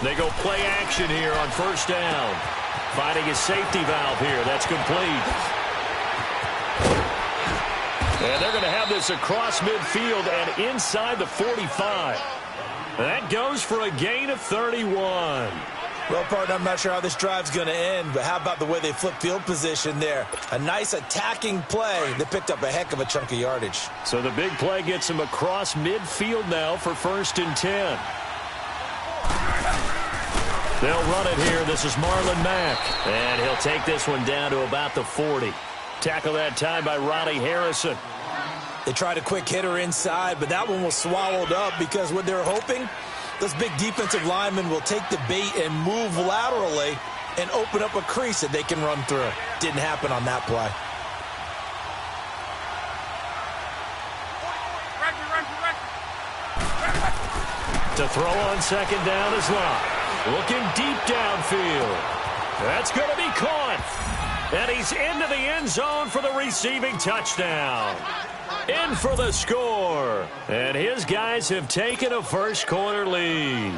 They go play action here on first down. Finding his safety valve here. That's complete. And they're going to have this across midfield and inside the 45. That goes for a gain of 31. Well, partner, I'm not sure how this drive's going to end, but how about the way they flip field position there? A nice attacking play. They picked up a heck of a chunk of yardage. So the big play gets him across midfield now for 1st and 10. They'll run it here. This is Marlon Mack. And he'll take this one down to about the 40. Tackle that time by Ronnie Harrison. They tried a quick hitter inside, but that one was swallowed up because what they're hoping, those big defensive linemen will take the bait and move laterally and open up a crease that they can run through. Didn't happen on that play. To throw on 2nd down is Locke. Looking deep downfield. That's going to be caught. And he's into the end zone for the receiving touchdown. In for the score. And his guys have taken a first-quarter lead.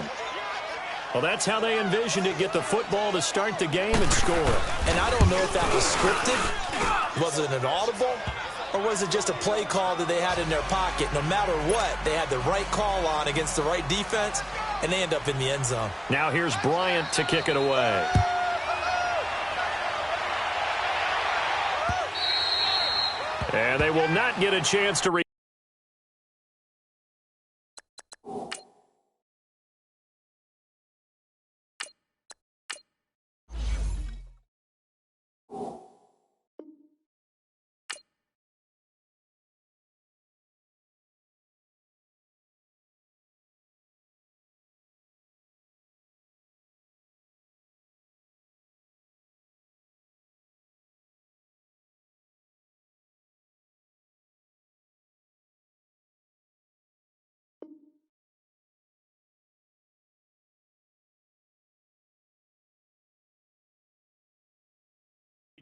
Well, that's how they envisioned it. Get the football to start the game and score. And I don't know if that was scripted. Was it an audible? Or was it just a play call that they had in their pocket? No matter what, they had the right call on against the right defense, and they end up in the end zone. Now here's Bryant to kick it away. And they will not get a chance to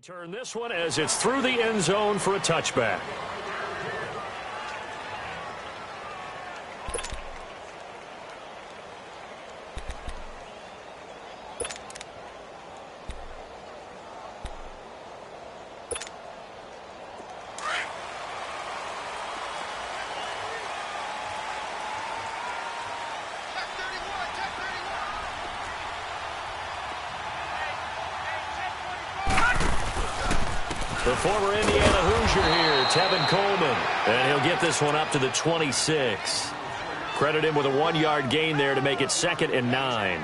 turn this one as it's through the end zone for a touchback. The former Indiana Hoosier here, Tevin Coleman. And he'll get this one up to the 26. Credit him with a 1-yard gain there to make it 2nd and 9.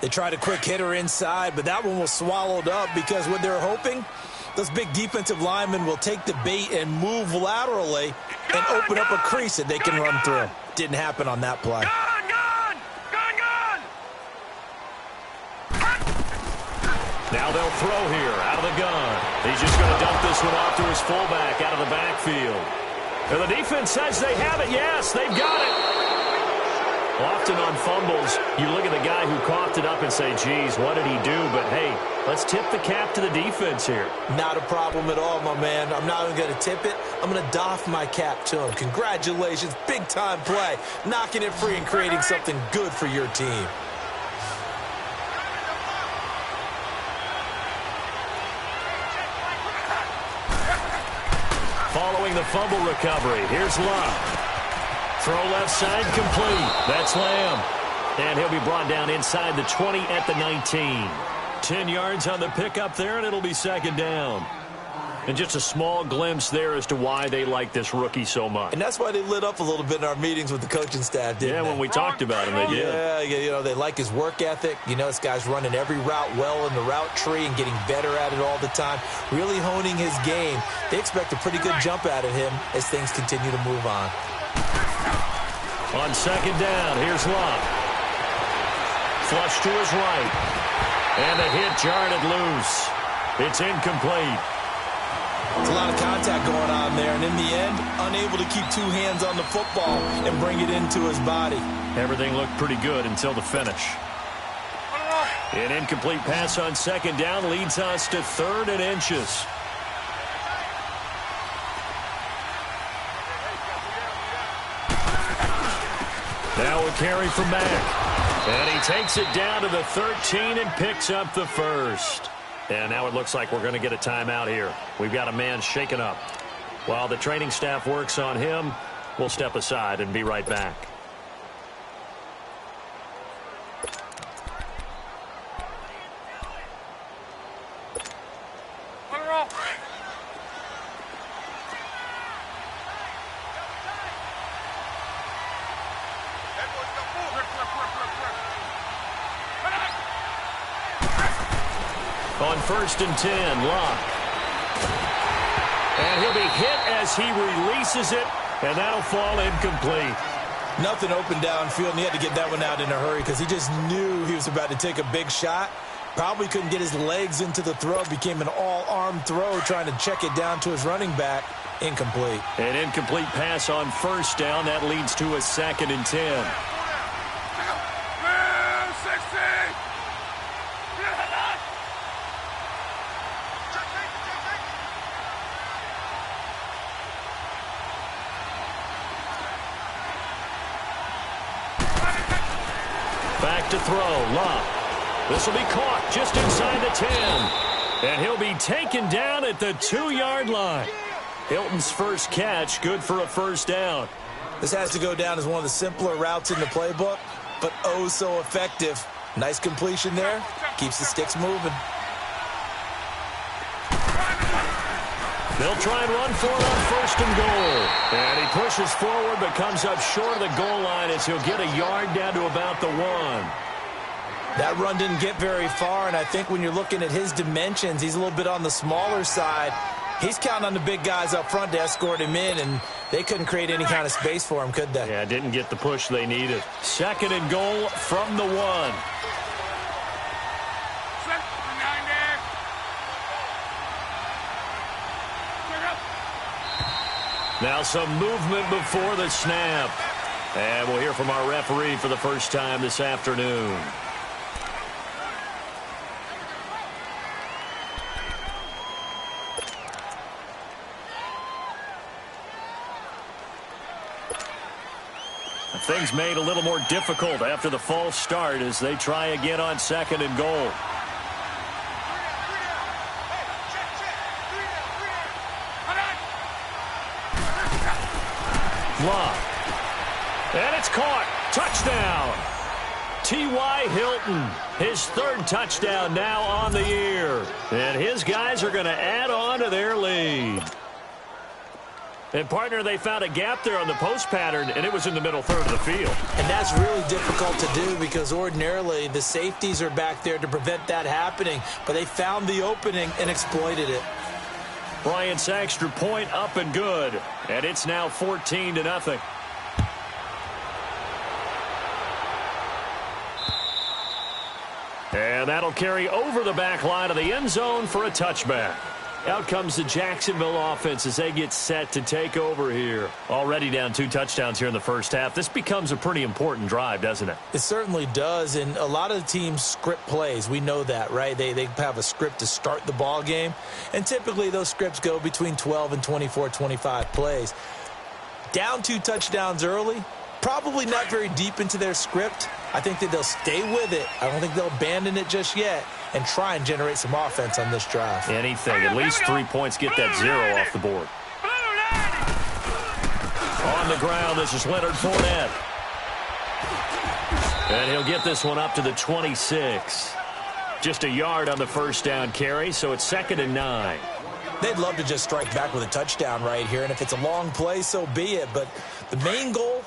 They tried a quick hitter inside, but that one was swallowed up because what they're hoping, those big defensive linemen will take the bait and move laterally and open up a crease that they can run through. Didn't happen on that play. Now they'll throw here out of the gun. He's just going to dump this one off to his fullback out of the backfield. And the defense says they have it. Yes, they've got it. Often on fumbles, you look at the guy who coughed it up and say, geez, what did he do? But, hey, let's tip the cap to the defense here. Not a problem at all, my man. I'm not even going to tip it. I'm going to doff my cap to him. Congratulations. Big-time play. Knocking it free and creating something good for your team. Following the fumble recovery, here's Love. Throw left side complete. That's Lamb. And he'll be brought down inside the 20 at the 19. 10 yards on the pickup there, and it'll be 2nd down. And just a small glimpse there as to why they like this rookie so much. And that's why they lit up a little bit in our meetings with the coaching staff, didn't they? Yeah, when we talked about him, they did. Yeah, you know, they like his work ethic. You know, this guy's running every route well in the route tree and getting better at it all the time. Really honing his game. They expect a pretty good jump out of him as things continue to move on. On 2nd down, here's Love. Flush to his right. And the hit jarred it loose. It's incomplete. There's a lot of contact going on there, and in the end, unable to keep 2 hands on the football and bring it into his body. Everything looked pretty good until the finish. An incomplete pass on 2nd down leads us to 3rd and inches. Now a carry from Mack. takes it down to the 13 and picks up the first. And now it looks like we're going to get a timeout here. We've got a man shaken up. While the training staff works on him, we'll step aside and be right back. On 1st and 10, Locke. And he'll be hit as he releases it, and that'll fall incomplete. Nothing open downfield, and he had to get that one out in a hurry because he just knew he was about to take a big shot. Probably couldn't get his legs into the throw. Became an all-arm throw trying to check it down to his running back. Incomplete. An incomplete pass on 1st down. That leads to a 2nd and 10. Back to throw, Locke. This will be caught just inside the 10. And he'll be taken down at the 2-yard line. Hilton's first catch, good for a 1st down. This has to go down as one of the simpler routes in the playbook, but oh so effective. Nice completion there. Keeps the sticks moving. They'll try and run for it on 1st and goal. And he pushes forward but comes up short of the goal line as he'll get a yard down to about the 1. That run didn't get very far, and I think when you're looking at his dimensions, he's a little bit on the smaller side. He's counting on the big guys up front to escort him in, and they couldn't create any kind of space for him, could they? Yeah, didn't get the push they needed. 2nd and goal from the 1. Now some movement before the snap. And we'll hear from our referee for the first time this afternoon. Things made a little more difficult after the false start as they try again on 2nd and goal. Locke. And it's caught. Touchdown. T.Y. Hilton, his 3rd touchdown now on the year. And his guys are going to add on to their lead. And, partner, they found a gap there on the post pattern, and it was in the middle 3rd of the field. And that's really difficult to do because ordinarily the safeties are back there to prevent that happening. But they found the opening and exploited it. Bryant's extra point up and good. And it's now 14-0. And that'll carry over the back line of the end zone for a touchback. Out comes the Jacksonville offense as they get set to take over here. Already down 2 touchdowns here in the first half. This becomes a pretty important drive, doesn't it? It certainly does, and a lot of the teams script plays. We know that, right? They have a script to start the ball game, and typically those scripts go between 12 and 24, 25 plays. Down 2 touchdowns early, probably not very deep into their script. I think that they'll stay with it. I don't think they'll abandon it just yet and try and generate some offense on this drive. Anything. At least 3 points. Get that 0 off the board. On the ground, this is Leonard Fournette. And he'll get this one up to the 26. Just a yard on the 1st down carry, so it's 2nd and 9. They'd love to just strike back with a touchdown right here, and if it's a long play, so be it. But the main goal,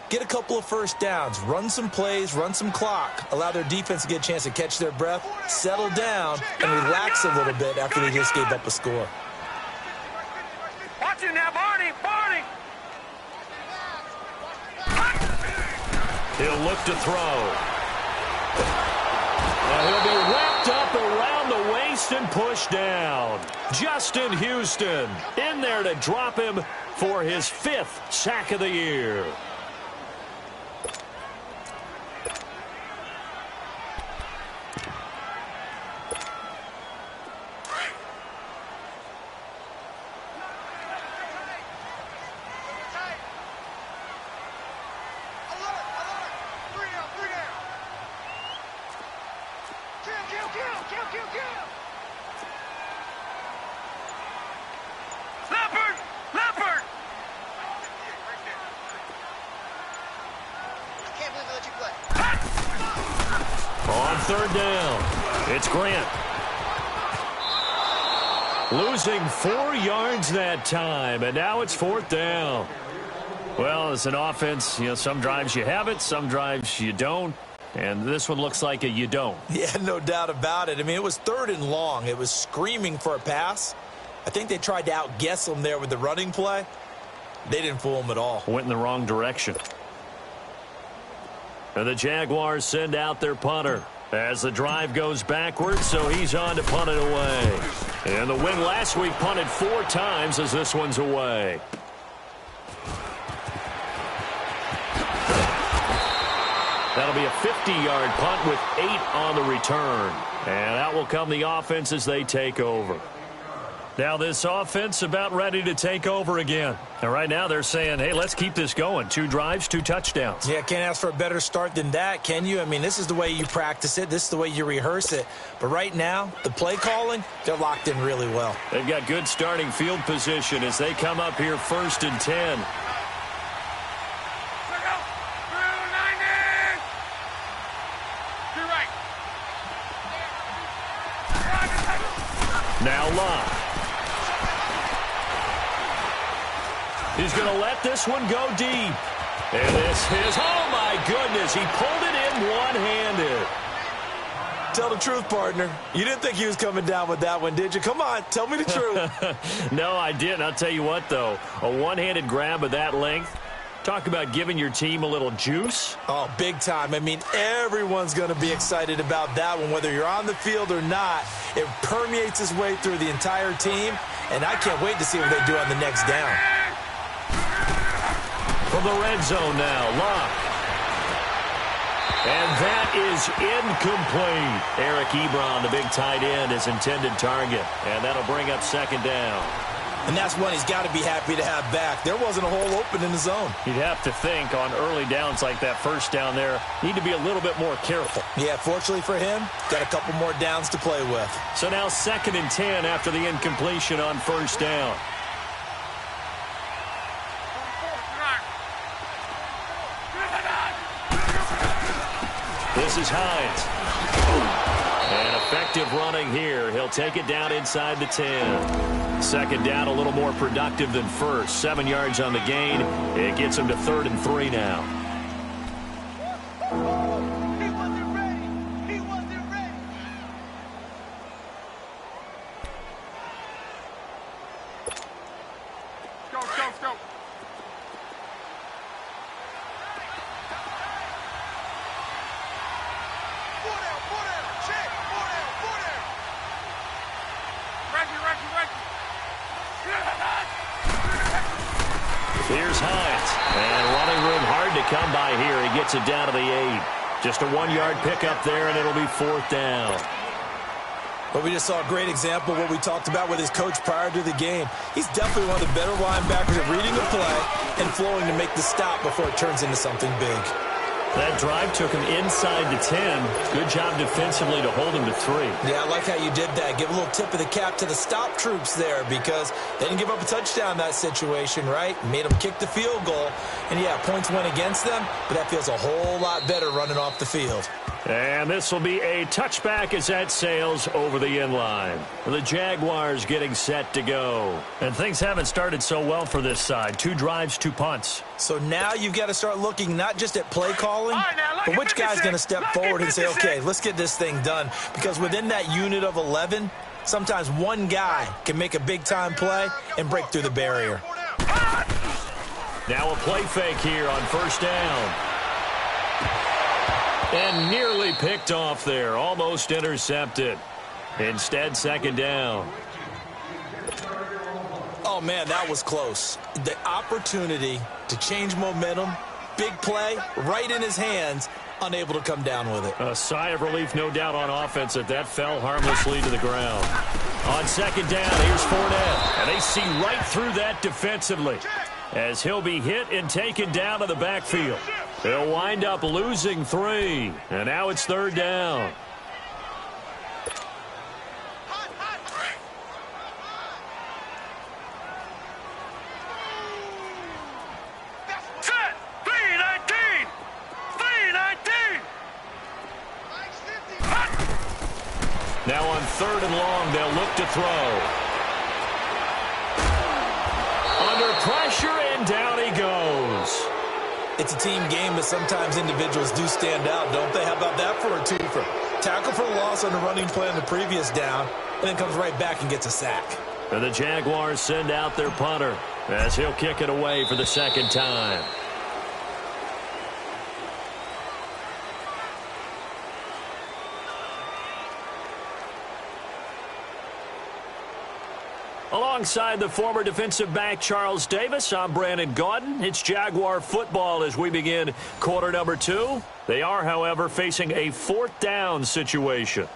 get a couple of 1st downs, run some plays, run some clock, allow their defense to get a chance to catch their breath, settle down, and relax a little bit after they just gave up a score. Watch it now, Barney! Barney! He'll look to throw. And he'll be wrapped up around the waist and pushed down. Justin Houston in there to drop him for his 5th sack of the year. On third down, it's Grant. Losing 4 yards that time, and now it's fourth down. Well, as an offense, some drives you have it, some drives you don't, and this one looks like you don't. Yeah, no doubt about it. I mean, it was 3rd and long. It was screaming for a pass. I think they tried to outguess them there with the running play. They didn't fool them at all. Went in the wrong direction. And the Jaguars send out their punter as the drive goes backwards, so he's on to punt it away. And the win last week punted 4 times as this one's away. That'll be a 50-yard punt with 8 on the return. And out will come the offense as they take over. Now this offense about ready to take over again. And right now they're saying, hey, let's keep this going. 2 drives, 2 touchdowns. Yeah, can't ask for a better start than that, can you? I mean, this is the way you practice it. This is the way you rehearse it. But right now, the play calling, they're locked in really well. They've got good starting field position as they come up here 1st and 10. Now Locke. He's going to let this one go deep. And this is, oh my goodness, he pulled it in one-handed. Tell the truth, partner. You didn't think he was coming down with that one, did you? Come on, tell me the truth. No, I didn't. I'll tell you what, though. A one-handed grab of that length. Talk about giving your team a little juice. Oh, big time. I mean, everyone's going to be excited about that one, whether you're on the field or not. It permeates its way through the entire team, and I can't wait to see what they do on the next down. From the red zone now, Locke. And that is incomplete. Eric Ebron, the big tight end, is intended target. And that'll bring up 2nd down. And that's one he's got to be happy to have back. There wasn't a hole open in the zone. You'd have to think on early downs like that first down there, need to be a little bit more careful. Yeah, fortunately for him, got a couple more downs to play with. So now 2nd and 10 after the incompletion on 1st down. This is Hines. And effective running here. He'll take it down inside the 10. 2nd down, a little more productive than first. 7 yards on the gain. It gets him to 3rd and 3 now. Go. Here's Hines. And running room hard to come by here. He gets it down to the 8. Just a 1-yard pickup there, and it'll be 4th down. But we just saw a great example of what we talked about with his coach prior to the game. He's definitely one of the better linebackers at reading the play and flowing to make the stop before it turns into something big. That drive took him inside the 10. Good job defensively to hold him to 3. Yeah, I like how you did that. Give a little tip of the cap to the stop troops there because they didn't give up a touchdown in that situation, right? Made them kick the field goal. And, yeah, points went against them, but that feels a whole lot better running off the field. And this will be a touchback as that sails over the end line. The Jaguars getting set to go. And things haven't started so well for this side. 2 drives, 2 punts. So now you've got to start looking not just at play calling, but which guy's going to step forward and say, okay, let's get this thing done. Because within that unit of 11, sometimes one guy can make a big-time play and break through the barrier. Now a play fake here on 1st down. And nearly picked off there. Almost intercepted. Instead, 2nd down. Oh, man, that was close. The opportunity to change momentum, big play, right in his hands, unable to come down with it. A sigh of relief, no doubt, on offense that fell harmlessly to the ground. On 2nd down, here's Fournette. And they see right through that defensively as he'll be hit and taken down to the backfield. They'll wind up losing 3. And now it's 3rd down. Now on 3rd and long, they'll look to throw. Under pressure, and down he goes. It's a team game, but sometimes individuals do stand out, don't they? How about that for a twofer? Tackle for a loss on the running play on the previous down, and then comes right back and gets a sack. And the Jaguars send out their punter as he'll kick it away for the 2nd time. Alongside the former defensive back Charles Davis, I'm Brandon Gaudin. It's Jaguar football as we begin quarter number 2. They are, however, facing a 4th down situation.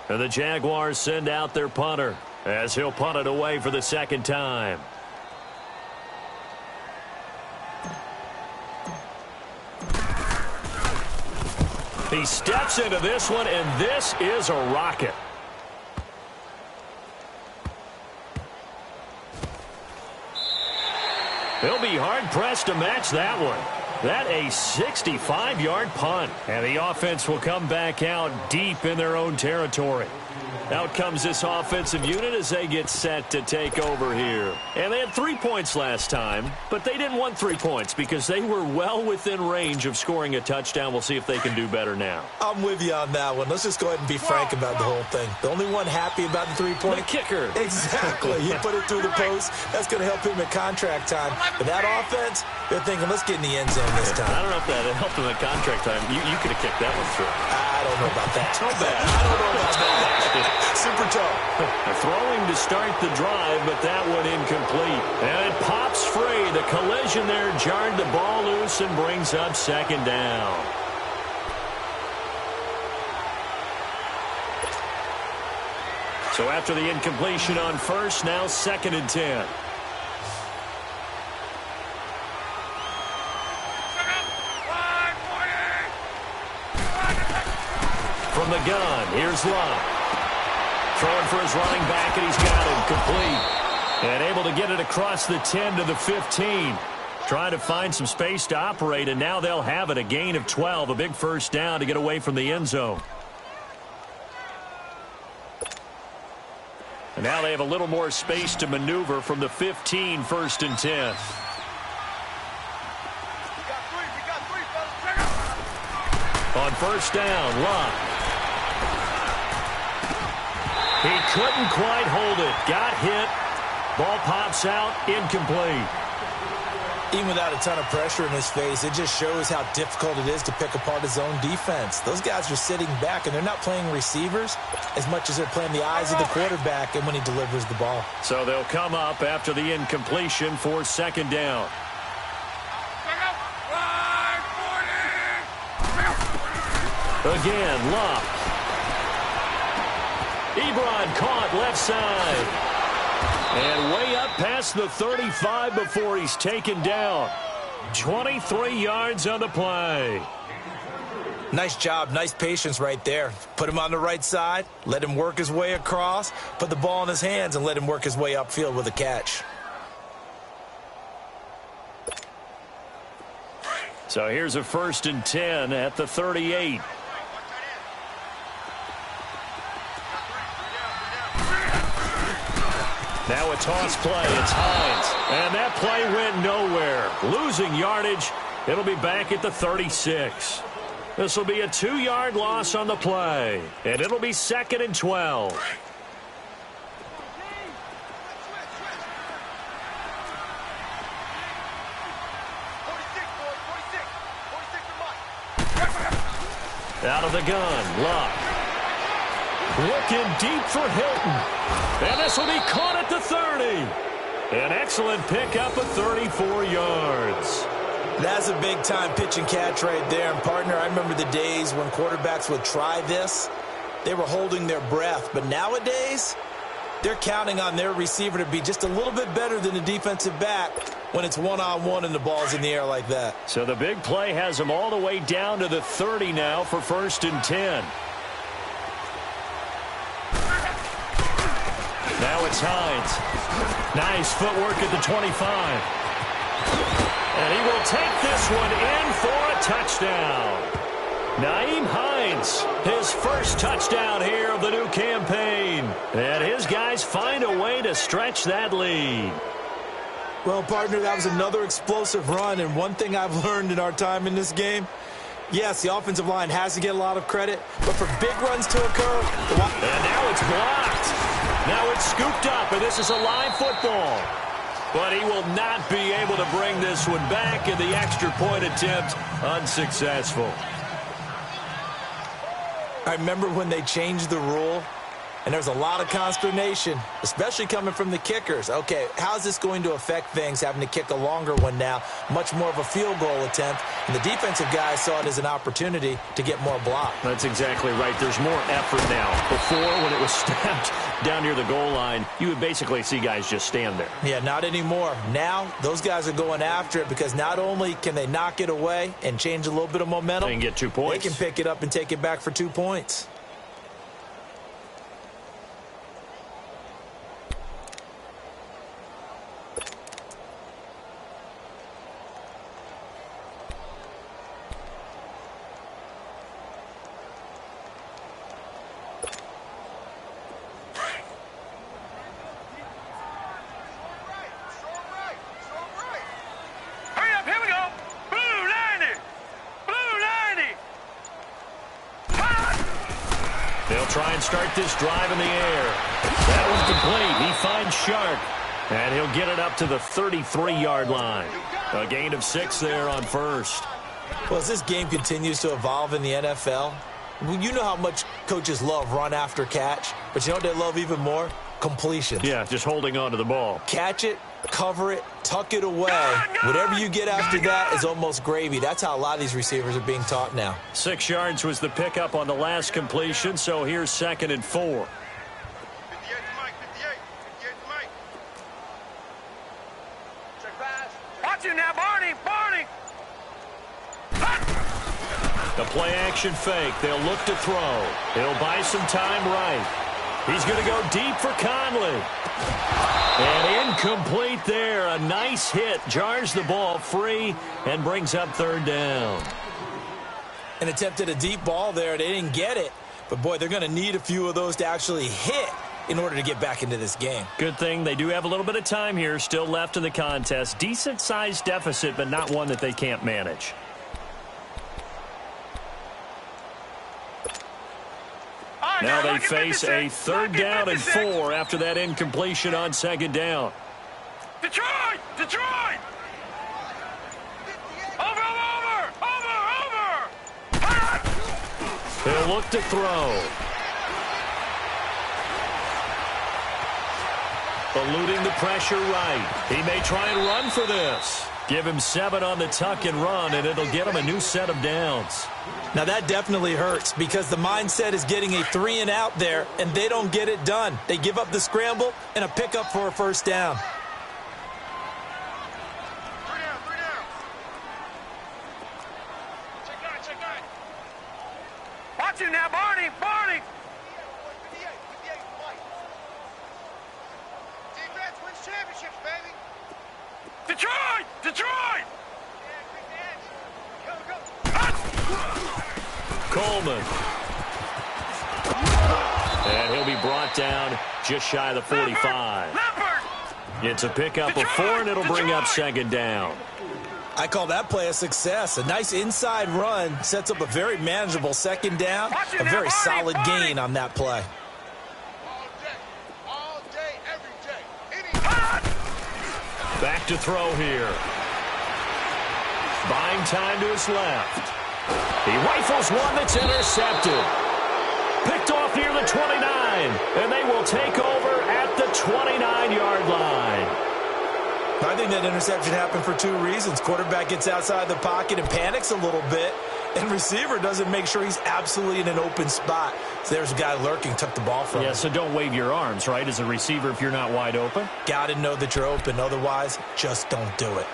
And the Jaguars send out their punter as he'll punt it away for the 2nd time. He steps into this one, and this is a rocket. They'll be hard-pressed to match that one. That a 65-yard punt. And the offense will come back out deep in their own territory. Out comes this offensive unit as they get set to take over here. And they had 3 points last time, but they didn't want 3 points because they were well within range of scoring a touchdown. We'll see if they can do better now. I'm with you on that one. Let's just go ahead and be frank about the whole thing. The only one happy about the 3-point? The kicker. Exactly. He put it through the post. That's going to help him at contract time. But that offense, they're thinking, let's get in the end zone this time. I don't know if that helped him at contract time. You could have kicked that one through. I don't know about that. Too bad. I don't know about that. Super tough. Throwing to start the drive, but that one incomplete. And it pops free. The collision there jarred the ball loose and brings up 2nd down. So after the incompletion on 1st, now 2nd and 10. From the gun, here's Love. Throwing for his running back, and he's got him complete. And able to get it across the 10 to the 15. Trying to find some space to operate, and now they'll have it. A gain of 12, a big 1st down to get away from the end zone. And now they have a little more space to maneuver from the 15, 1st and 10. On 1st down, Love. He couldn't quite hold it. Got hit. Ball pops out. Incomplete. Even without a ton of pressure in his face, it just shows how difficult it is to pick apart his own defense. Those guys are sitting back, and they're not playing receivers as much as they're playing the eyes of the quarterback and when he delivers the ball. So they'll come up after the incompletion for 2nd down. Again, Love. Ebron caught left side. And way up past the 35 before he's taken down. 23 yards on the play. Nice job, nice patience right there. Put him on the right side, let him work his way across, put the ball in his hands, and let him work his way upfield with a catch. So here's a 1st and 10 at the 38. Now a toss play. It's Hines. And that play went nowhere. Losing yardage. It'll be back at the 36. This will be a 2-yard loss on the play. And it'll be 2nd and 12. Out of the gun. Luck. Looking deep for Hilton. And this will be caught at the 30. An excellent pickup of 34 yards. That's a big-time pitch and catch right there. And, partner, I remember the days when quarterbacks would try this. They were holding their breath. But nowadays, they're counting on their receiver to be just a little bit better than the defensive back when it's one-on-one and the ball's in the air like that. So the big play has them all the way down to the 30 now for 1st and 10. Now it's Hines. Nice footwork at the 25. And he will take this one in for a touchdown. Nyheim Hines, his first touchdown here of the new campaign. And his guys find a way to stretch that lead. Well, partner, that was another explosive run. And one thing I've learned in our time in this game, yes, the offensive line has to get a lot of credit, but for big runs to occur. And now it's blocked. Now it's scooped up, and this is a live football. But he will not be able to bring this one back, and the extra point attempt unsuccessful. I remember when they changed the rule, and there was a lot of consternation, especially coming from the kickers. Okay, how's this going to affect things, having to kick a longer one now, much more of a field goal attempt, and the defensive guys saw it as an opportunity to get more block. That's exactly right. There's more effort now. Before, when it was snapped down near the goal line, you would basically see guys just stand there. Yeah, not anymore. Now, those guys are going after it because not only can they knock it away and change a little bit of momentum, they can get 2 points. They can pick it up and take it back for 2 points. Try and start this drive in the air. That one's complete. He finds Shark, and he'll get it up to the 33-yard line. A gain of 6 there on first. Well, as this game continues to evolve in the NFL, you know how much coaches love run after catch, but you know what they love even more? Completion. Yeah, just holding on to the ball. Catch it, cover it, tuck it away. Whatever you get after that is almost gravy. That's how a lot of these receivers are being taught now. 6 yards was the pickup on the last completion, so here's 2nd and 4. Watch you now, Barney! Barney! The play action fake. They'll look to throw. He'll buy some time right. He's going to go deep for Conley. And incomplete there. A nice hit. Jars the ball free and brings up 3rd down. And attempted a deep ball there. They didn't get it. But, boy, they're going to need a few of those to actually hit in order to get back into this game. Good thing they do have a little bit of time here still left in the contest. Decent-sized deficit, but not one that they can't manage. Now they face a 3rd down and 4 after that incompletion on 2nd down. Detroit! Detroit! Over! They'll look to throw. Eluding the pressure right. He may try and run for this. Give him 7 on the tuck and run, and it'll get him a new set of downs. Now, that definitely hurts because the mindset is getting a 3 and out there, and they don't get it done. They give up the scramble and a pickup for a 1st down. Three down. Check guard. Watch him now, Barney! Barney! Defense wins championships, baby! Detroit! Detroit! Coleman. And he'll be brought down just shy of the 45. It's a pickup of 4, and it'll bring up 2nd down. I call that play a success. A nice inside run sets up a very manageable 2nd down. A very solid gain on that play. All day, every day. Back to throw here. Buying time to his left. He rifles one that's intercepted. Picked off near the 29, and they will take over at the 29-yard line. I think that interception happened for 2 reasons. Quarterback gets outside the pocket and panics a little bit, and receiver doesn't make sure he's absolutely in an open spot. So there's a guy lurking, took the ball from him. Yeah, so don't wave your arms, right, as a receiver if you're not wide open. Got to know that you're open. Otherwise, just don't do it.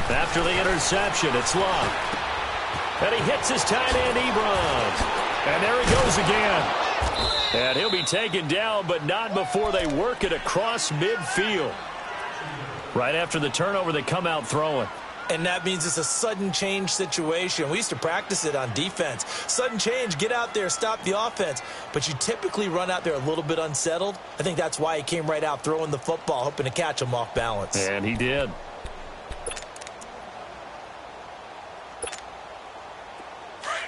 After the interception, it's Luck. And he hits his tight end, Ebron. And there he goes again. And he'll be taken down, but not before they work it across midfield. Right after the turnover, they come out throwing. And that means it's a sudden change situation. We used to practice it on defense. Sudden change, get out there, stop the offense. But you typically run out there a little bit unsettled. I think that's why he came right out throwing the football, hoping to catch him off balance. And he did.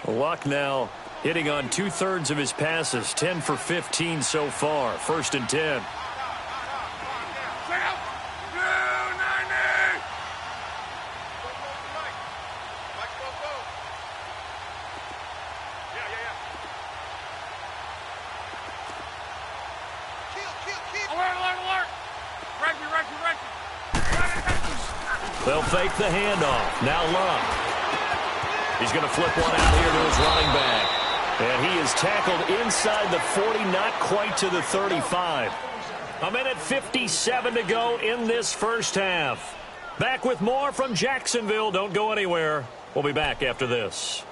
Luck now hitting on 2/3 of his passes, 10 for 15 so far. 1st and 10. They'll fake the handoff. Now Luck. He's going to flip one out here to his running back. And he is tackled inside the 40, not quite to the 35. A minute 57 to go in this first half. Back with more from Jacksonville. Don't go anywhere. We'll be back after this.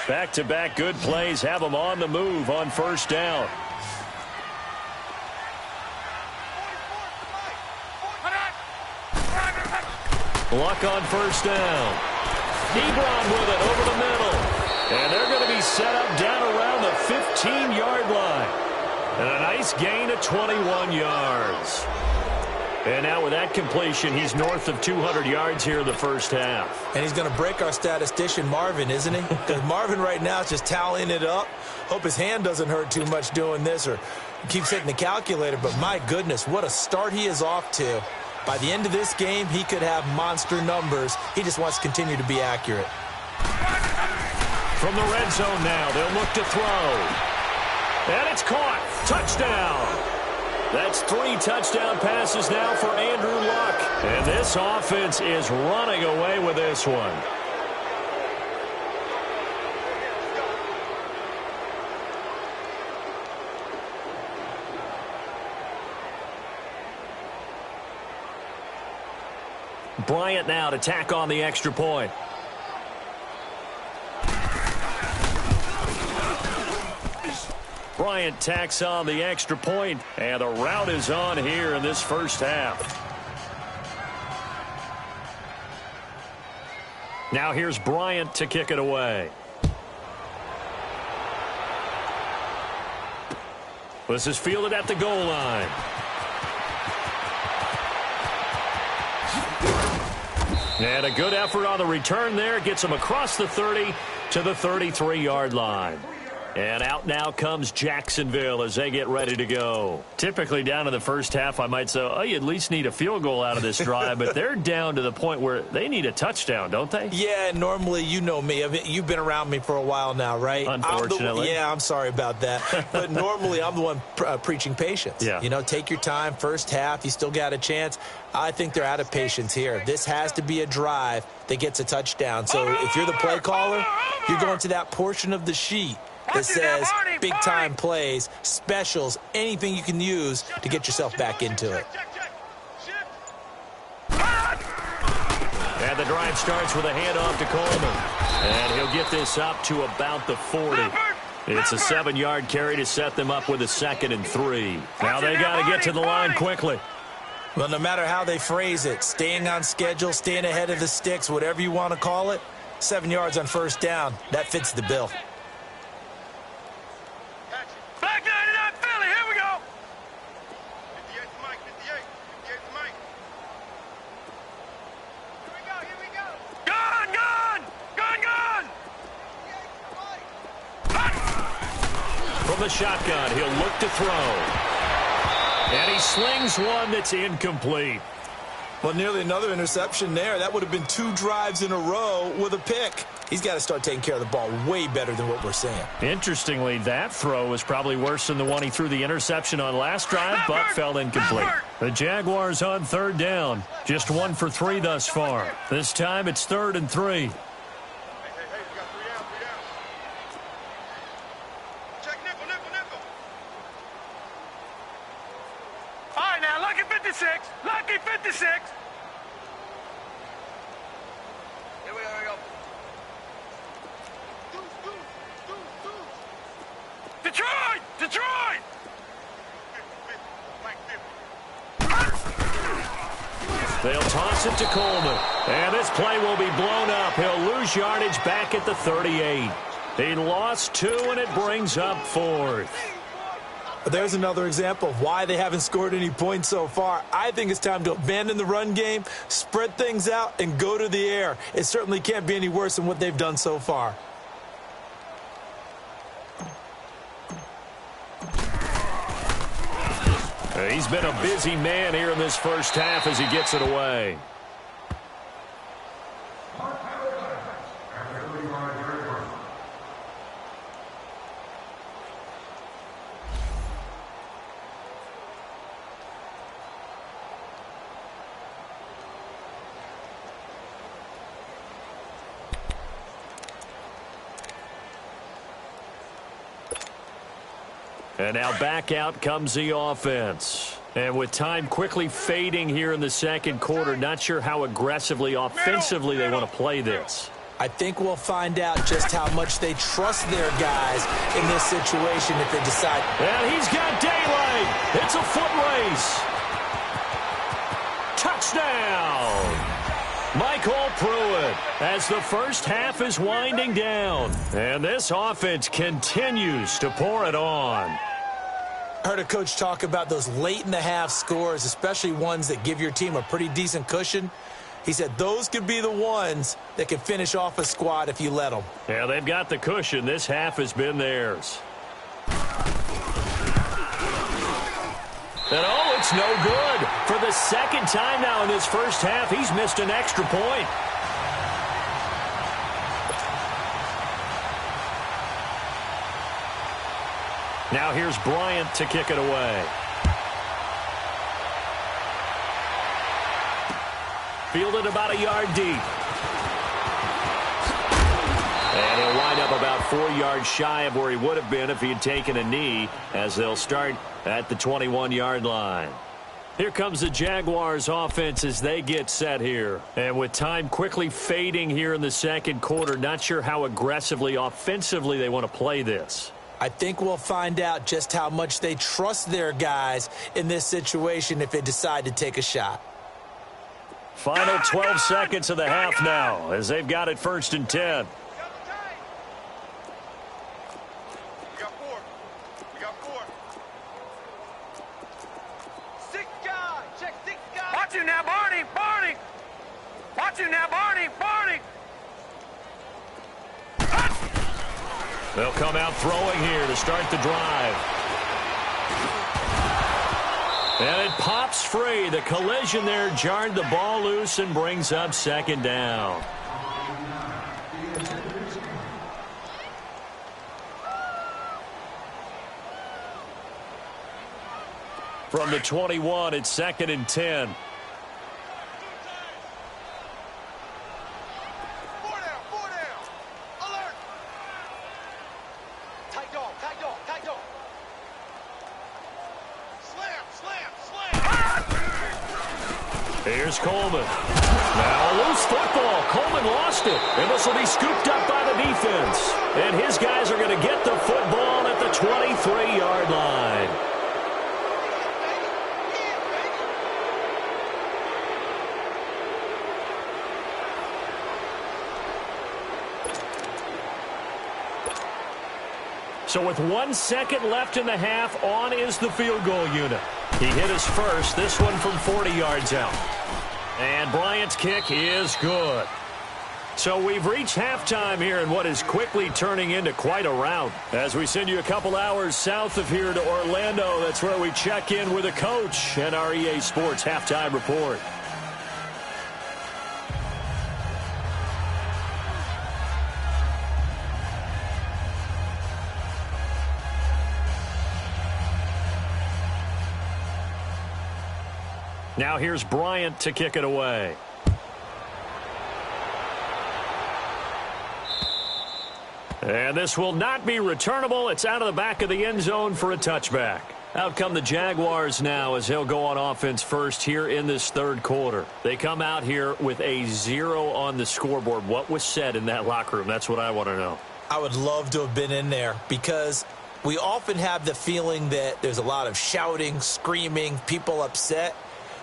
Back-to-back good plays have them on the move on 1st down. Luck on 1st down. Ebron with it over the middle. And they're going to be set up down around the 15-yard line. And a nice gain of 21 yards. And now with that completion, he's north of 200 yards here in the first half. And he's going to break our statistician, Marvin, isn't he? Because Marvin right now is just tallying it up. Hope his hand doesn't hurt too much doing this or keeps hitting the calculator. But my goodness, what a start he is off to. By the end of this game, he could have monster numbers. He just wants to continue to be accurate. From the red zone now, they'll look to throw. And it's caught. Touchdown. That's 3 touchdown passes now for Andrew Luck. And this offense is running away with this one. Bryant now to tack on the extra point. Bryant tacks on the extra point, and the route is on here in this first half. Now here's Bryant to kick it away. This is fielded at the goal line. And a good effort on the return there. Gets him across the 30 to the 33-yard line. And out now comes Jacksonville as they get ready to go. Typically down in the first half, I might say, oh, you at least need a field goal out of this drive. But they're down to the point where they need a touchdown, don't they? Yeah, normally, you know me. I mean, you've been around me for a while now, right? Unfortunately. I'm sorry about that. But normally, I'm the one preaching patience. Yeah. You know, take your time. First half, you still got a chance. I think they're out of patience here. This has to be a drive that gets a touchdown. So if you're the play caller, you're going to that portion of the sheet that says big-time plays, specials, anything you can use to get yourself back into it. And the drive starts with a handoff to Coleman. And he'll get this up to about the 40. It's a 7-yard carry to set them up with a 2nd and 3. Now they got to get to the line quickly. Well, no matter how they phrase it, staying on schedule, staying ahead of the sticks, whatever you want to call it, 7 yards on 1st down, that fits the bill. Black 99 Philly, here we go. 58 to Mike, 58 to Mike. Here we go. Gone, gone, gone, gone. From the shotgun, he'll look to throw. And he slings one that's incomplete. Well, nearly another interception there. That would have been 2 drives in a row with a pick. He's got to start taking care of the ball way better than what we're seeing. Interestingly, that throw was probably worse than the one he threw the interception on last drive, but fell incomplete. The Jaguars on 3rd down. Just 1 for 3 thus far. This time it's 3rd and 3. Hey, we got 3 down, 3 down. Check nickel. All right, now, lucky 56. Lucky 56. Here we go. Detroit! They'll toss it to Coleman. And this play will be blown up. He'll lose yardage back at the 38. He lost 2, and it brings up 4th. There's another example of why they haven't scored any points so far. I think it's time to abandon the run game, spread things out, and go to the air. It certainly can't be any worse than what they've done so far. He's been a busy man here in this first half as he gets it away. And now back out comes the offense. And with time quickly fading here in the second quarter, not sure how aggressively, offensively they want to play this. I think we'll find out just how much they trust their guys in this situation if they decide. And he's got daylight. It's a foot race. Touchdown. Michael Pruitt as the first half is winding down. And this offense continues to pour it on. I heard a coach talk about those late-in-the-half scores, especially ones that give your team a pretty decent cushion. He said those could be the ones that can finish off a squad if you let them. Yeah, they've got the cushion. This half has been theirs. And oh, it's no good. For the second time now in this first half, he's missed an extra point. Now here's Bryant to kick it away. Fielded about a yard deep. And he'll wind up about 4 yards shy of where he would have been if he had taken a knee, as they'll start at the 21-yard line. Here comes the Jaguars offense as they get set here. And with time quickly fading here in the second quarter, not sure how aggressively, offensively they want to play this. I think we'll find out just how much they trust their guys in this situation if they decide to take a shot. Final 12 seconds of the half now as they've got it 1st and 10. We got 4. We got 4. 6 guys. Check 6 guys. Watch you now, Barney. Barney. Watch you now, Barney. Barney. They'll come out throwing here to start the drive. And it pops free. The collision there jarred the ball loose and brings up 2nd down. From the 21, it's 2nd and 10. Here's Coleman. Now a loose football. Coleman lost it. And this will be scooped up by the defense. And his guys are going to get the football at the 23-yard line. So with 1 second left in the half, on is the field goal unit. He hit his first, this one from 40 yards out. And Bryant's kick is good. So we've reached halftime here in what is quickly turning into quite a rout. As we send you a couple hours south of here to Orlando, that's where we check in with a coach and our EA Sports Halftime Report. Now here's Bryant to kick it away. And this will not be returnable. It's out of the back of the end zone for a touchback. Out come the Jaguars now as he'll go on offense first here in this third quarter. They come out here with a 0 on the scoreboard. What was said in that locker room? That's what I want to know. I would love to have been in there because We often have the feeling that there's a lot of shouting, screaming, people upset.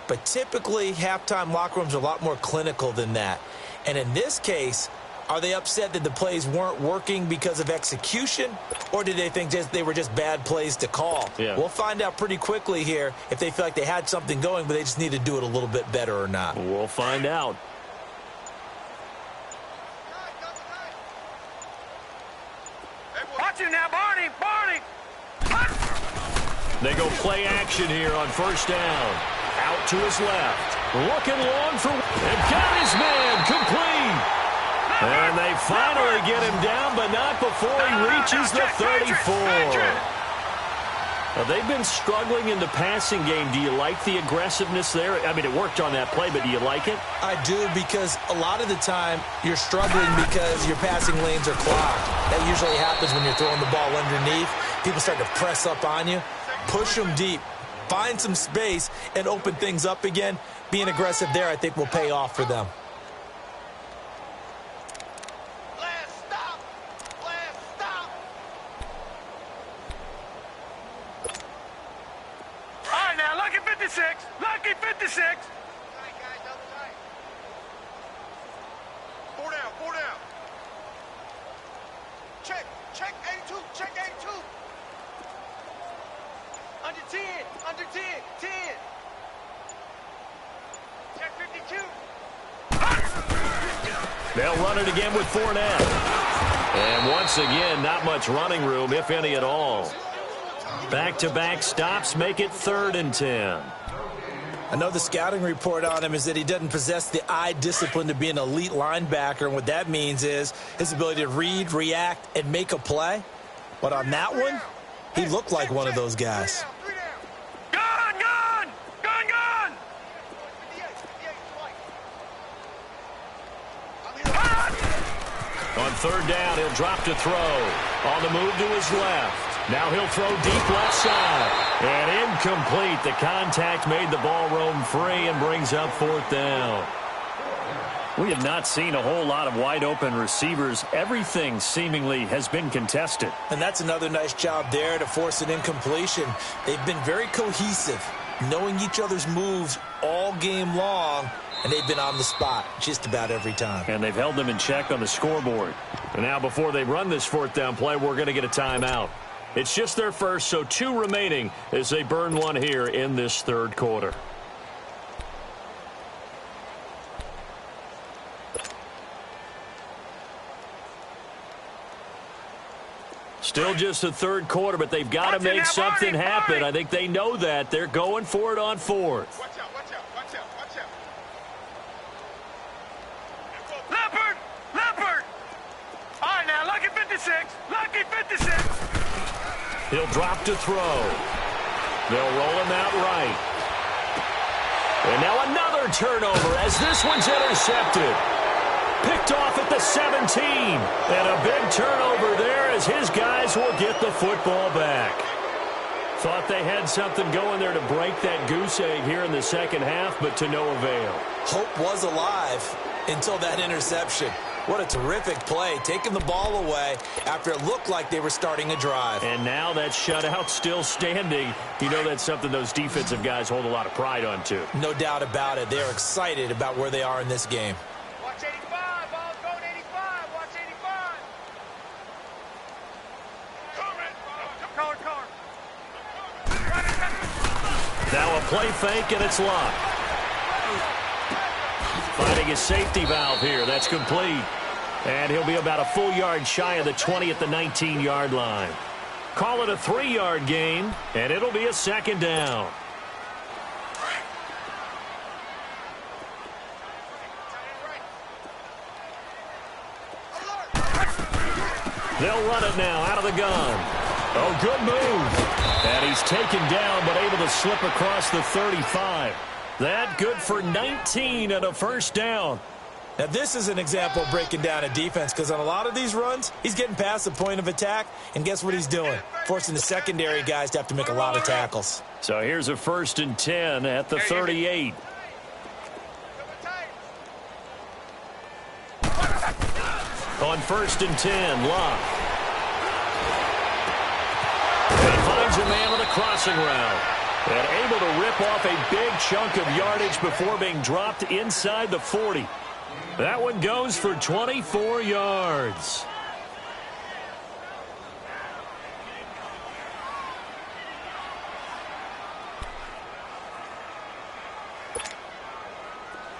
But typically, halftime locker rooms are a lot more clinical than that. And in this case, are they upset that the plays weren't working because of execution? Or did they think they were just bad plays to call? Yeah. We'll find out pretty quickly here if they feel like they had something going, but they just need to do it a little bit better or not. We'll find out. Watch him now, Barney! Barney! They go play action here on first down. Out to his left. Looking long for... And got his man complete. And they finally get him down, but not before he reaches the 34. They've been struggling in the passing game. Do you like the aggressiveness there? I mean, it worked on that play, but do you like it? I do, because a lot of the time you're struggling because your passing lanes are clogged. That usually happens when you're throwing the ball underneath. People start to press up on you. Push them deep. Find some space and open things up again. Being aggressive there, I think, will pay off for them. Lucky 56. Four down. Check 82, check 82. Under 10, 10. Check 52. They'll run it again with Fournette. And once again, not much running room, if any at all. Back-to-back stops make it 3rd and 10. I know the scouting report on him is that he doesn't possess the eye discipline to be an elite linebacker. And what that means is his ability to read, react, and make a play. But on that one, he looked like one of those guys. Gone! On 3rd down, he'll drop to throw. On the move to his left. Now he'll throw deep left side. And incomplete. The contact made the ball roam free and brings up 4th down. We have not seen a whole lot of wide-open receivers. Everything seemingly has been contested. And that's another nice job there to force an incompletion. They've been very cohesive, knowing each other's moves all game long, and they've been on the spot just about every time. And they've held them in check on the scoreboard. And now before they run this 4th down play, we're going to get a timeout. It's just their first, so 2 remaining as they burn one here in this 3rd quarter. Still just the 3rd quarter, but they've got to make something happen. I think they know that. They're going for it on 4th. Watch out. Leopard! All right, now, lucky 56. He'll drop to throw. They'll roll him out right. And now another turnover as this one's intercepted. Picked off at the 17. And a big turnover there as his guys will get the football back. Thought they had something going there to break that goose egg here in the second half, but to no avail. Hope was alive until that interception. What a terrific play, taking the ball away after it looked like they were starting a drive. And now that shutout still standing. You know that's something those defensive guys hold a lot of pride on, too. No doubt about it. They're excited about where they are in this game. Watch 85, ball's going 85, watch 85. Car. Now a play fake, and it's locked. Finding his safety valve here. That's complete. And he'll be about a full yard shy of the 20 at the 19-yard line. Call it a 3-yard gain, and it'll be a 2nd down. They'll run it now out of the gun. Oh, good move. And he's taken down, but able to slip across the 35. That good for 19 and a 1st down. Now, this is an example of breaking down a defense, because on a lot of these runs, he's getting past the point of attack, and guess what he's doing? Forcing the secondary guys to have to make a lot of tackles. So here's a 1st and 10 at the 38. On 1st and 10, Locke. finds a man on the crossing route. And able to rip off a big chunk of yardage before being dropped inside the 40. That one goes for 24 yards.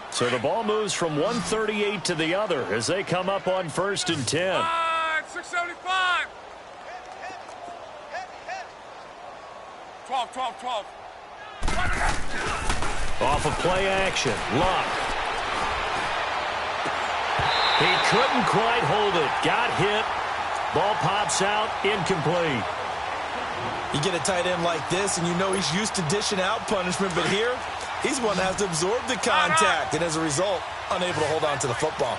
So the ball moves from 138 to the other as they come up on 1st and 10. 675. 12. Off of play action. Luck. He couldn't quite hold it. Got hit. Ball pops out. Incomplete. You get a tight end like this, and you know he's used to dishing out punishment, but here, he's one that has to absorb the contact, and as a result, unable to hold on to the football.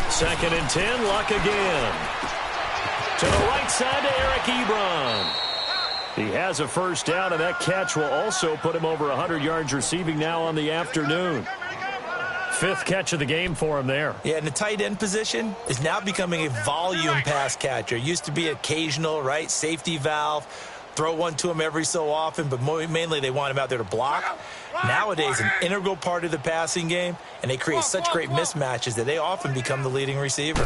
Second and 10, Luck again. To the right side to Eric Ebron. He has a first down, and that catch will also put him over 100 yards receiving now on the afternoon. 5th catch of the game for him there. Yeah, and the tight end position is now becoming a volume pass catcher. Used to be occasional, right? Safety valve. Throw one to him every so often, but mainly they want him out there to block. Nowadays, an integral part of the passing game, and they create such great mismatches that they often become the leading receiver.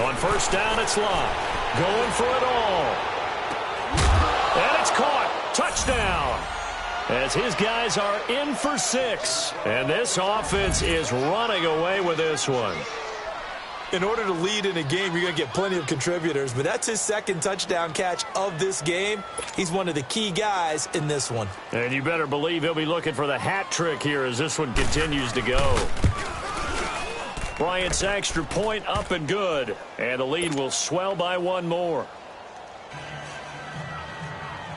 On first down, it's Locke. Going for it all. And it's caught. Touchdown. As his guys are in for 6. And this offense is running away with this one. In order to lead in a game, you're going to get plenty of contributors, but that's his second touchdown catch of this game. He's one of the key guys in this one. And you better believe he'll be looking for the hat trick here as this one continues to go. Bryant's extra point up and good, and the lead will swell by one more.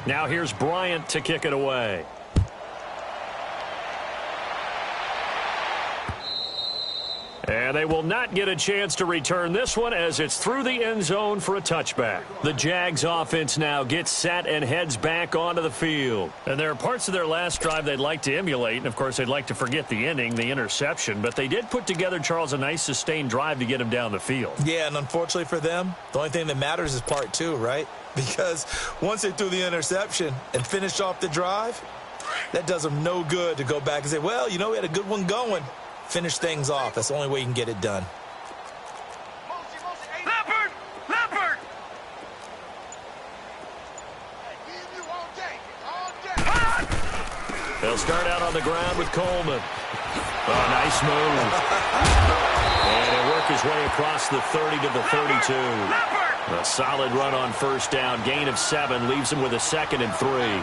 Now here's Bryant to kick it away. And they will not get a chance to return this one as it's through the end zone for a touchback. The Jags offense now gets set and heads back onto the field. And there are parts of their last drive they'd like to emulate. And, of course, they'd like to forget the inning, the interception. But they did put together, Charles, a nice sustained drive to get him down the field. Yeah, and unfortunately for them, the only thing that matters is part 2, right? Because once they threw the interception and finished off the drive, that does them no good to go back and say, well, you know, we had a good one going. Finish things off. That's the only way you can get it done. Leopard! They'll start out on the ground with Coleman. Oh, nice move. And he'll work his way across the 30 to the 32. A solid run on first down. Gain of 7 leaves him with a 2nd and 3.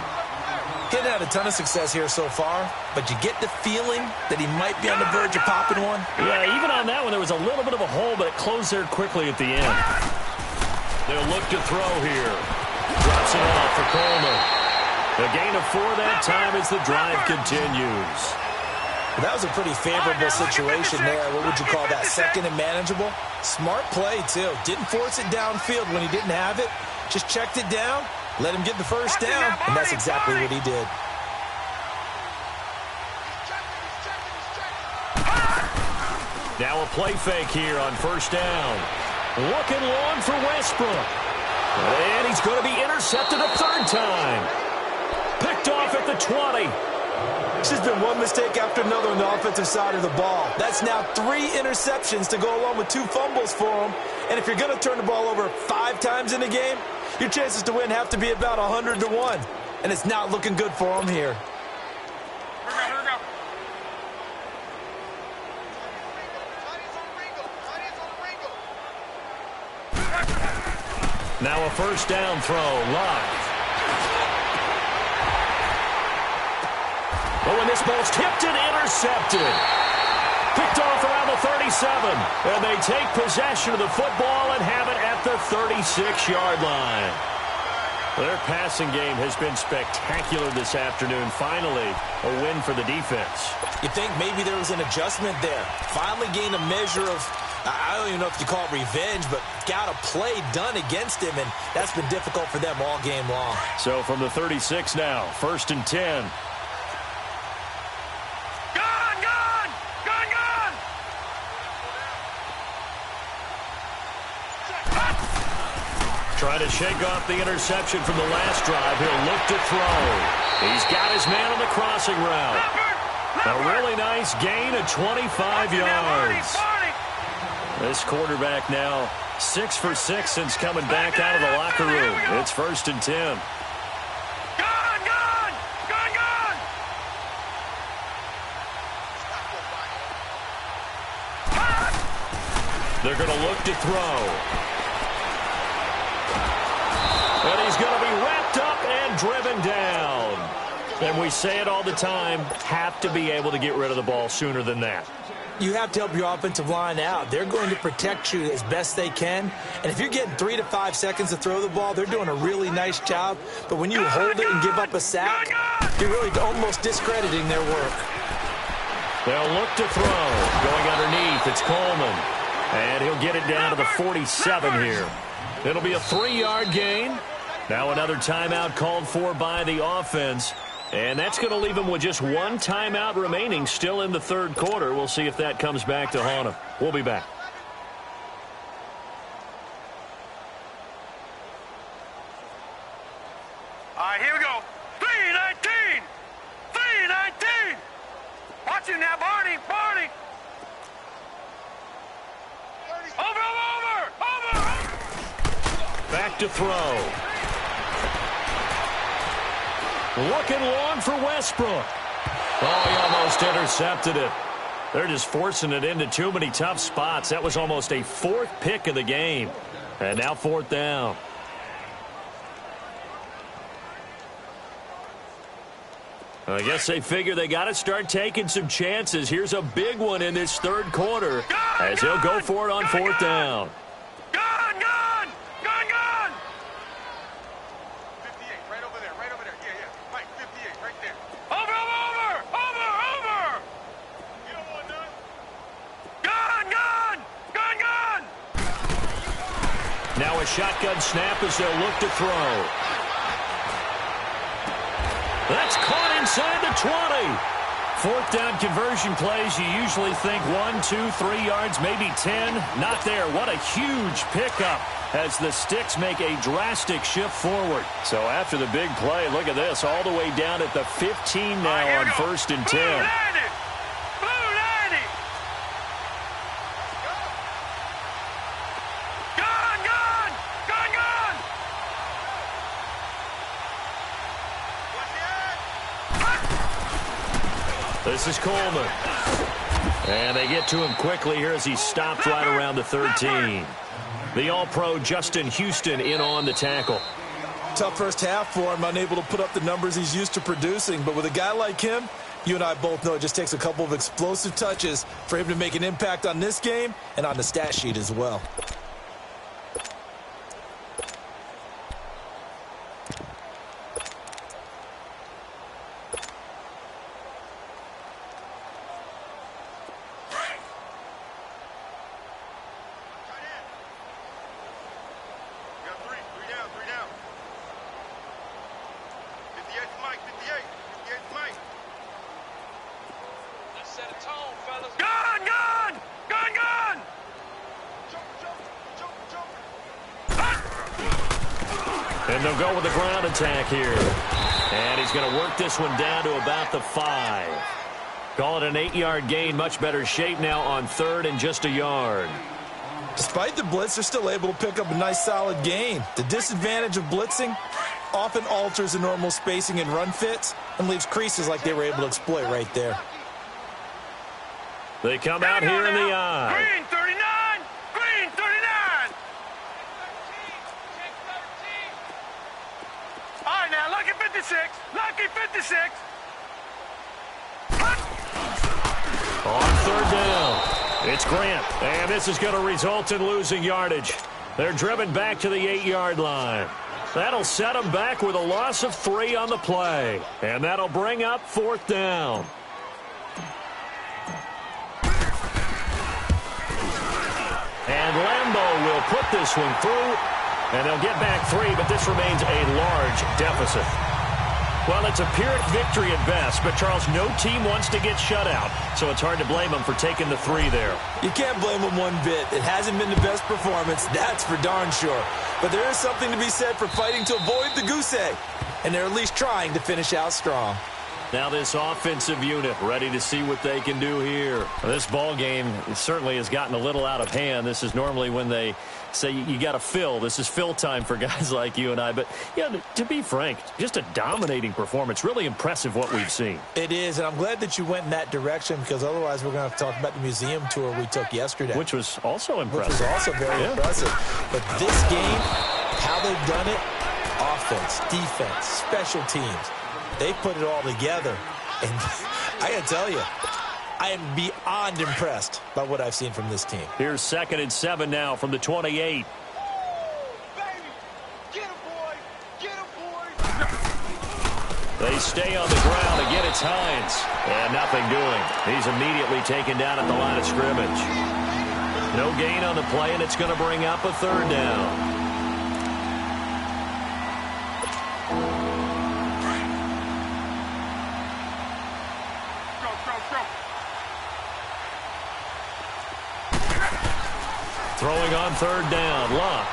He hadn't had a ton of success here so far, but you get the feeling that he might be on the verge of popping one. Yeah, even on that one, there was a little bit of a hole, but it closed there quickly at the end. They'll look to throw here. Drops it off for Coleman. A gain of 4 that time as the drive continues. Well, that was a pretty favorable situation there. What would you call that? Second and manageable? Smart play, too. Didn't force it downfield when he didn't have it. Just checked it down. Let him get the first down, and that's exactly what he did. Now a play fake here on first down. Looking long for Westbrook. And he's going to be intercepted a 3rd time. Picked off at the 20. It's just been one mistake after another on the offensive side of the ball. That's now 3 interceptions to go along with 2 fumbles for him. And if you're going to turn the ball over 5 times in a game, your chances to win have to be about 100 to 1. And it's not looking good for him here. Here we go. Now a first down throw. Lock. Oh, and this ball's tipped and intercepted. Picked off around the 37. And they take possession of the football and have it at the 36-yard line. Their passing game has been spectacular this afternoon. Finally, a win for the defense. You think maybe there was an adjustment there. Finally gained a measure of, I don't even know if you call it revenge, but got a play done against him, and that's been difficult for them all game long. So from the 36 now, 1st and 10. Trying to shake off the interception from the last drive. He'll look to throw. He's got his man on the crossing route. A really nice gain of 25 yards. This quarterback now 6 for 6 since coming back out of the locker room. It's 1st and 10. They're going to look to throw. And he's going to be wrapped up and driven down. And we say it all the time, have to be able to get rid of the ball sooner than that. You have to help your offensive line out. They're going to protect you as best they can. And if you're getting 3 to 5 seconds to throw the ball, they're doing a really nice job. But when you hold it and give up a sack, you're really almost discrediting their work. They'll look to throw. Going underneath, it's Coleman. And he'll get it down to the 47 here. It'll be a 3-yard gain. Now another timeout called for by the offense. And that's going to leave him with just one timeout remaining still in the third quarter. We'll see if that comes back to haunt him. We'll be back. All right, here we go. 3-19. 3-19. Watch it now, Barney. Barney. Over. Back to throw. Looking long for Westbrook. Oh, he almost intercepted it. They're just forcing it into too many tough spots. That was almost a 4th pick of the game. And now 4th down. I guess they figure they got to start taking some chances. Here's a big one in this third quarter as he'll go for it on 4th down. Gun! 58, right over there. Yeah. Mike, 58, right there. Over! You don't want none? Gun! Now a shotgun snap as they'll look to throw. That's caught inside the 20. 4th down conversion plays, you usually think 1, 2, 3 yards, maybe 10. Not there. What a huge pickup as the Sticks make a drastic shift forward. So after the big play, look at this, all the way down at the 15 now on 1st and 10. This is Coleman. And they get to him quickly here as he stopped right around the 13. The All-Pro Justin Houston in on the tackle. Tough first half for him, unable to put up the numbers he's used to producing. But with a guy like him, you and I both know it just takes a couple of explosive touches for him to make an impact on this game and on the stat sheet as well. And they'll go with the ground attack here. And he's going to work this one down to about the 5. Call it an 8-yard gain. Much better shape now on 3rd and just a yard. Despite the blitz, they're still able to pick up a nice solid gain. The disadvantage of blitzing often alters the normal spacing and run fits and leaves creases like they were able to exploit right there. They come out here in the eye. Green 39. Green 39. All right, now, lucky 56. Lucky 56. On 3rd down, it's Grant. And this is going to result in losing yardage. They're driven back to the 8-yard line. That'll set them back with a loss of 3 on the play. And that'll bring up 4th down. And Lambeau will put this one through, and they'll get back 3, but this remains a large deficit. Well, it's a Pyrrhic victory at best, but, Charles, no team wants to get shut out, so it's hard to blame them for taking the 3 there. You can't blame them one bit. It hasn't been the best performance, that's for darn sure. But there is something to be said for fighting to avoid the goose egg, and they're at least trying to finish out strong. Now this offensive unit ready to see what they can do here. This ball game certainly has gotten a little out of hand. This is normally when they say you got to fill. This is fill time for guys like you and I. But, yeah, to be frank, just a dominating performance. Really impressive what we've seen. It is, and I'm glad that you went in that direction because otherwise we're going to have to talk about the museum tour we took yesterday. Which was also impressive. Which was also very impressive. But this game, how they've done it, offense, defense, special teams, they put it all together. And I got to tell you, I am beyond impressed by what I've seen from this team. Here's 2nd and 7 now from the 28. They stay on the ground. Again, it's Hines. And nothing doing. He's immediately taken down at the line of scrimmage. No gain on the play, and it's going to bring up a 3rd down. Throwing on 3rd down, Luck.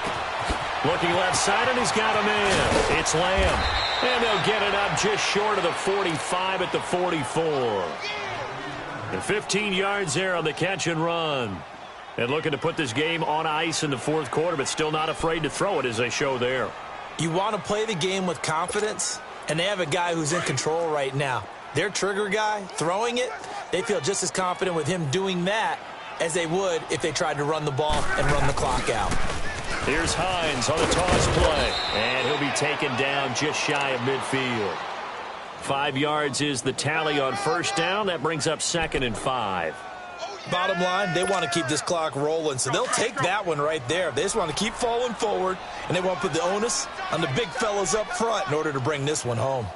Looking left side, and he's got a man. It's Lamb. And they'll get it up just short of the 45 at the 44. And 15 yards there on the catch and run. And looking to put this game on ice in the 4th quarter, but still not afraid to throw it as they show there. You want to play the game with confidence, and they have a guy who's in control right now. Their trigger guy, throwing it, they feel just as confident with him doing that as they would if they tried to run the ball and run the clock out. Here's Hines on the toss play, and he'll be taken down just shy of midfield. 5 yards is the tally on 1st down. That brings up 2nd and 5. Bottom line, they want to keep this clock rolling, so they'll take that one right there. They just want to keep falling forward, and they want to put the onus on the big fellas up front in order to bring this one home.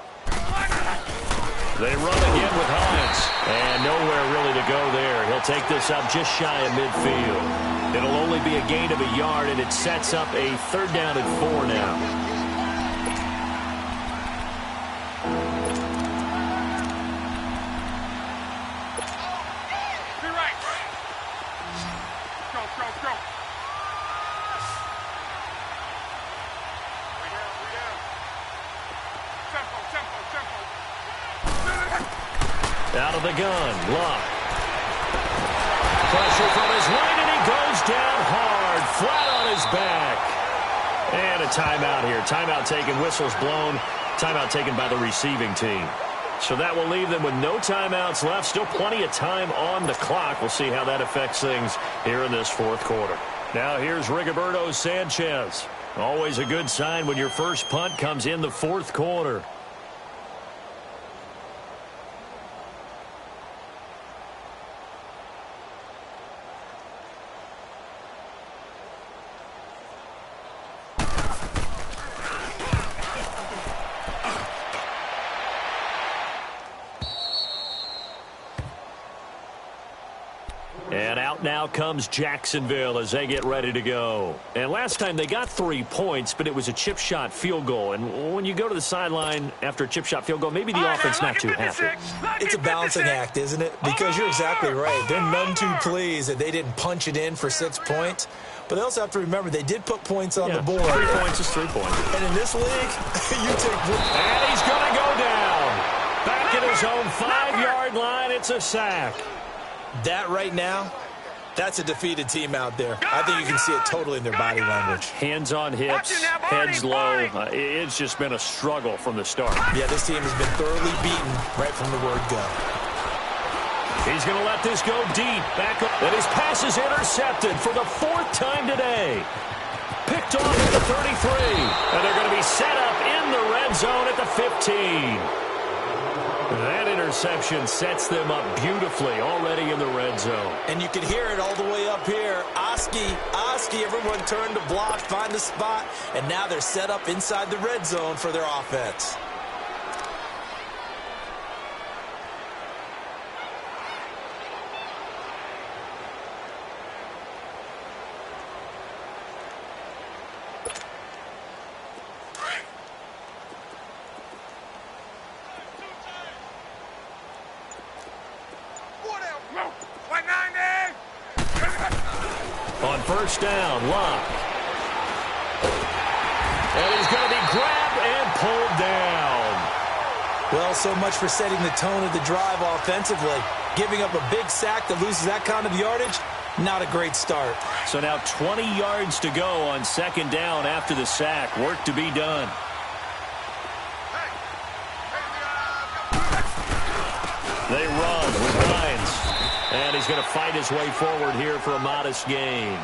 They run again with Hines, and nowhere really to go there. He'll take this up just shy of midfield. It'll only be a gain of a yard, and it sets up a 3rd down and 4 now. Be right. Go, go, go. Way down, way down. Tempo, tempo, tempo. Out of the gun, Luck. Pressure from his right, and he goes down hard, flat on his back. And a timeout here. Timeout taken, whistles blown. Timeout taken by the receiving team. So that will leave them with no timeouts left. Still plenty of time on the clock. We'll see how that affects things here in this 4th quarter. Now here's Rigoberto Sanchez. Always a good sign when your first punt comes in the 4th quarter. And out now comes Jacksonville as they get ready to go. And last time they got 3 points, but it was a chip shot field goal. And when you go to the sideline after a chip shot field goal, maybe the offense not too happy. It's a balancing act, isn't it? Because you're exactly right. They're none too pleased that they didn't punch it in for 6 points. But they also have to remember they did put points on the board. 3 points is 3 points. And in this league, you take points. And he's going to go down. Back at his own 5-yard line, it's a sack. That right now, that's a defeated team out there. I think you can see it totally in their body language. Hands on hips, heads low. It's just been a struggle from the start. Yeah, this team has been thoroughly beaten right from the word go. He's going to let this go deep. Back up. And his pass is intercepted for the 4th time today. Picked off at the 33. And they're going to be set up in the red zone at the 15. That interception sets them up beautifully already in the red zone. And you can hear it all the way up here. Oski, everyone turned to block, find the spot, and now they're set up inside the red zone for their offense. first down. Locke. And he's going to be grabbed and pulled down. Well, so much for setting the tone of the drive offensively. Giving up a big sack that loses that kind of yardage, not a great start. So now 20 yards to go on second down after the sack. Work to be done. They run with Hines. And he's going to fight his way forward here for a modest gain.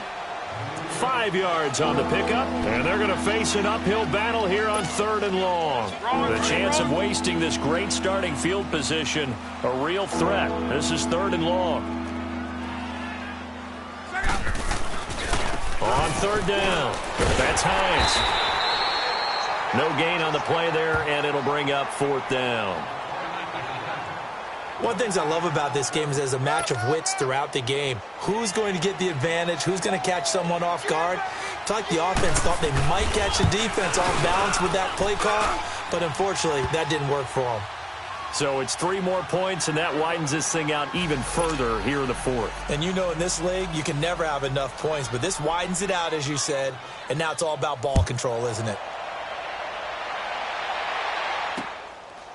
5 yards on the pickup, and they're going to face an uphill battle here on 3rd and long. The chance of wasting this great starting field position, a real threat. This is 3rd and long. On 3rd down, that's Hines. No gain on the play there, and it'll bring up 4th down. One of the things I love about this game is there's a match of wits throughout the game. Who's going to get the advantage? Who's going to catch someone off guard? It's like the offense thought they might catch the defense off balance with that play call, but unfortunately, that didn't work for them. So it's 3 more points, and that widens this thing out even further here in the 4th. And you know in this league, you can never have enough points, but this widens it out, as you said, and now it's all about ball control, isn't it?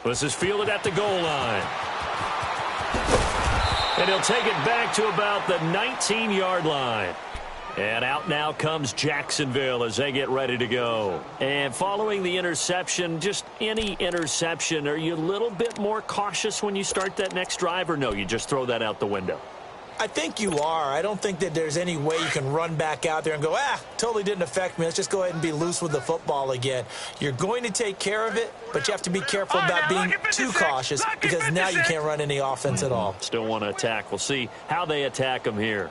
This is fielded at the goal line. And he'll take it back to about the 19-yard line. And out now comes Jacksonville as they get ready to go. And following the interception, just any interception, are you a little bit more cautious when you start that next drive, or no, you just throw that out the window? I think you are. I don't think that there's any way you can run back out there and go, totally didn't affect me. Let's just go ahead and be loose with the football again. You're going to take care of it, but you have to be careful about being too cautious because now you can't run any offense at all. Still want to attack. We'll see how they attack them here.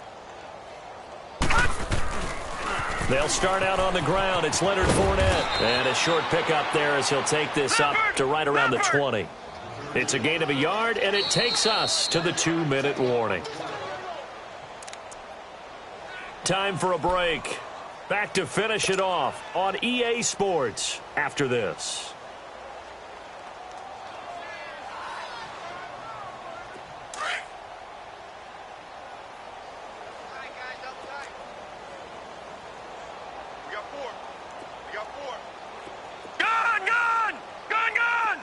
They'll start out on the ground. It's Leonard Fournette. And a short pickup there as he'll take this up to right around the 20. It's a gain of a yard, and it takes us to the 2-minute warning. Time for a break. Back to finish it off on EA Sports after this. We got 4. We got 4. Gun, gun! Gun, gun!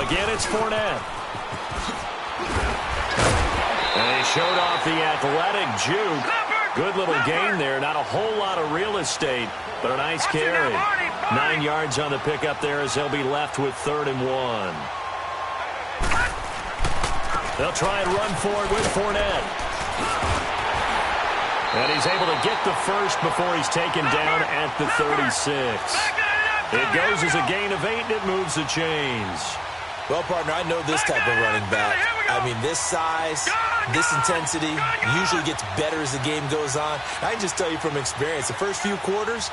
Again, it's Fournette. And he showed off the athletic juke. Good little gain there. Not a whole lot of real estate, but a nice carry. 9 yards on the pickup there as they'll be left with 3rd and 1. They'll try and run for it with Fournette. And he's able to get the first before he's taken down at the 36. It goes as a gain of 8, and it moves the chains. Well, partner, I know this type of running back. I mean, this size, this intensity usually gets better as the game goes on. I can just tell you from experience, the first few quarters,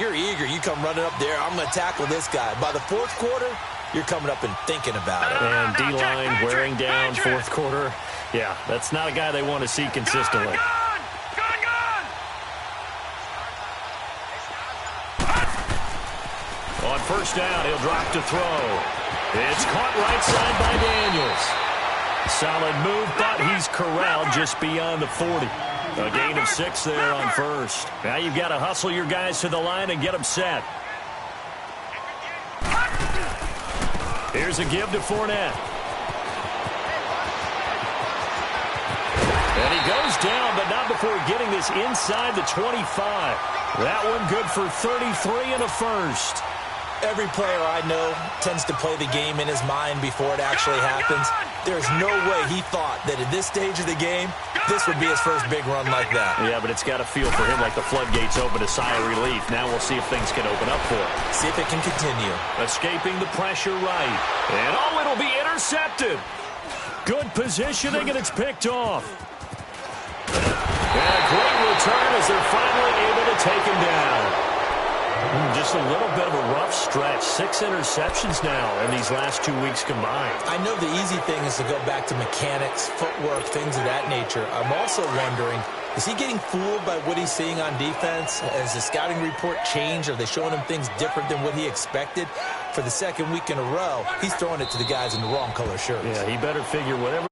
you're eager. You come running up there, I'm going to tackle this guy. By the 4th quarter, you're coming up and thinking about it. And D-line wearing down 4th quarter. Yeah, that's not a guy they want to see consistently. On first down, he'll drop to throw. It's caught right side by Daniels. Solid move, but he's corralled just beyond the 40. A gain of 6 there on first. Now you've got to hustle your guys to the line and get them set. Here's a give to Fournette. And he goes down, but not before getting this inside the 25. That one good for 33 and a first. Every player I know tends to play the game in his mind before it actually happens. There's no way he thought that at this stage of the game, this would be his first big run like that. Yeah, but it's got to feel for him like the floodgates open, a sigh of relief. Now we'll see if things can open up for him. See if it can continue. Escaping the pressure right. And it'll be intercepted. Good positioning, and it's picked off. And a great return as they're finally able to take him down. Just a little bit of a rough stretch. 6 interceptions now in these last 2 weeks combined. I know the easy thing is to go back to mechanics, footwork, things of that nature. I'm also wondering Is he getting fooled by what he's seeing on defense? Has the scouting report changed? Are they showing him things different than what he expected? For the second week in a row, he's throwing it to the guys in the wrong color shirts. Yeah, he better figure whatever.